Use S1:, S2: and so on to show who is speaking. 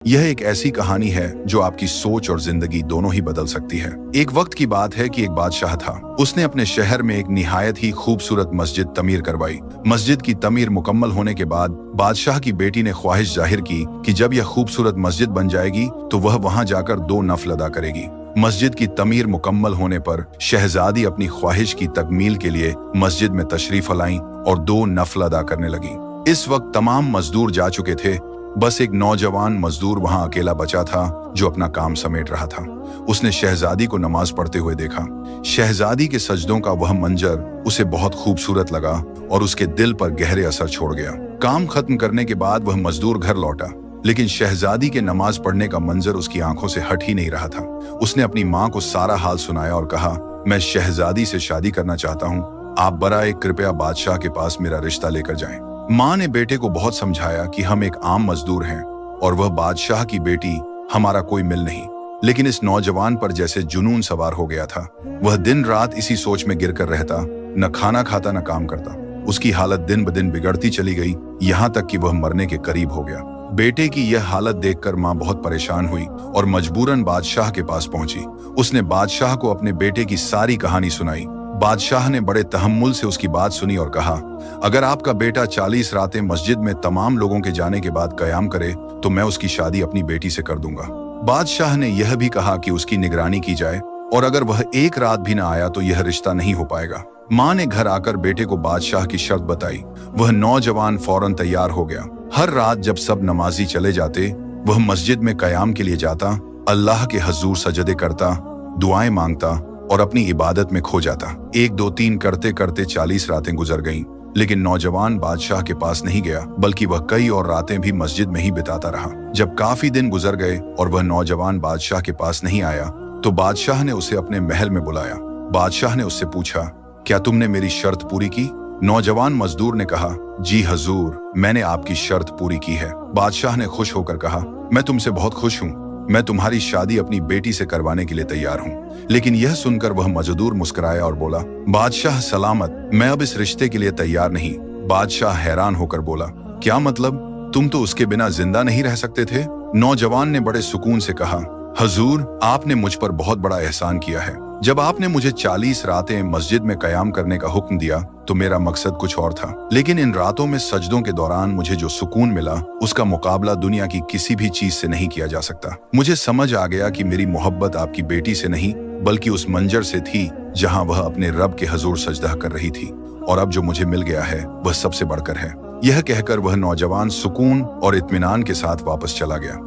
S1: यह एक ऐसी कहानी है जो आपकी सोच और जिंदगी दोनों ही बदल सकती है। एक वक्त की बात है कि एक बादशाह था। उसने अपने शहर में एक निहायत ही खूबसूरत मस्जिद तमीर करवाई। मस्जिद की तमीर मुकम्मल होने के बाद बादशाह की बेटी ने ख्वाहिश जाहिर की कि जब यह खूबसूरत मस्जिद बन जाएगी तो वह वहां जाकर 2 नफल अदा करेगी। मस्जिद की तमीर मुकम्मल होने पर शहजादी अपनी ख्वाहिश की तकमील के लिए मस्जिद में तशरीफ लाईं और 2 नफल अदा करने लगी। इस वक्त तमाम मजदूर जा चुके थे, बस एक नौजवान मजदूर वहां अकेला बचा था जो अपना काम समेट रहा था। उसने शहजादी को नमाज पढ़ते हुए देखा। शहजादी के सजदों का वह मंजर उसे बहुत खूबसूरत लगा और उसके दिल पर गहरे असर छोड़ गया। काम खत्म करने के बाद वह मजदूर घर लौटा, लेकिन शहजादी के नमाज पढ़ने का मंजर उसकी आंखों से हट ही नहीं रहा था। उसने अपनी माँ को सारा हाल सुनाया और कहा, मैं शहजादी से शादी करना चाहता हूँ, आप बराए कृपया बादशाह के पास मेरा रिश्ता लेकर जाएं। माँ ने बेटे को बहुत समझाया कि हम एक आम मजदूर हैं और वह बादशाह की बेटी, हमारा कोई मिल नहीं। लेकिन इस नौजवान पर जैसे जुनून सवार हो गया था। वह दिन रात इसी सोच में गिर कर रहता, न खाना खाता न काम करता। उसकी हालत दिन ब दिन बिगड़ती चली गई, यहाँ तक कि वह मरने के करीब हो गया। बेटे की यह हालत देखकर माँ बहुत परेशान हुई और मजबूरन बादशाह के पास पहुंची। उसने बादशाह को अपने बेटे की सारी कहानी सुनाई। बादशाह ने बड़े तहम्मुल से उसकी बात सुनी और कहा, अगर आपका बेटा 40 रातें मस्जिद में तमाम लोगों के जाने के बाद कयाम करे तो मैं उसकी शादी अपनी बेटी से कर दूंगा। बादशाह ने यह भी कहा कि उसकी निगरानी की जाए और अगर वह एक रात भी न आया तो यह रिश्ता नहीं हो पाएगा। माँ ने घर आकर बेटे को बादशाह की शर्त बताई। वह नौजवान फौरन तैयार हो गया। हर रात जब सब नमाजी चले जाते, वह मस्जिद में कयाम के लिए जाता, अल्लाह के हजूर सजदे करता, दुआएं मांगता और अपनी इबादत में खो जाता। 1 2 3 करते करते 40 रातें गुजर गईं, लेकिन नौजवान बादशाह के पास नहीं गया, बल्कि वह कई और रातें भी मस्जिद में ही बिताता रहा। जब काफी दिन गुजर गए और वह नौजवान बादशाह के पास नहीं आया तो बादशाह ने उसे अपने महल में बुलाया। बादशाह ने उससे पूछा, क्या तुमने मेरी शर्त पूरी की? नौजवान मजदूर ने कहा, जी हजूर, मैंने आपकी शर्त पूरी की है। बादशाह ने खुश होकर कहा, मैं तुमसे बहुत खुश हूँ, मैं तुम्हारी शादी अपनी बेटी से करवाने के लिए तैयार हूँ। लेकिन यह सुनकर वह मजदूर मुस्कुराया और बोला, बादशाह सलामत, मैं अब इस रिश्ते के लिए तैयार नहीं। बादशाह हैरान होकर बोला, क्या मतलब? तुम तो उसके बिना जिंदा नहीं रह सकते थे? नौजवान ने बड़े सुकून से कहा, हजूर, आपने मुझ पर बहुत बड़ा एहसान किया है। जब आपने मुझे 40 रातें मस्जिद में कयाम करने का हुक्म दिया तो मेरा मकसद कुछ और था, लेकिन इन रातों में सजदों के दौरान मुझे जो सुकून मिला उसका मुकाबला दुनिया की किसी भी चीज से नहीं किया जा सकता। मुझे समझ आ गया कि मेरी मोहब्बत आपकी बेटी से नहीं बल्कि उस मंजर से थी जहां वह अपने रब के हजूर सजदा कर रही थी, और अब जो मुझे मिल गया है वह सबसे बढ़कर है। यह कहकर वह नौजवान सुकून और इत्मीनान के साथ वापस चला गया।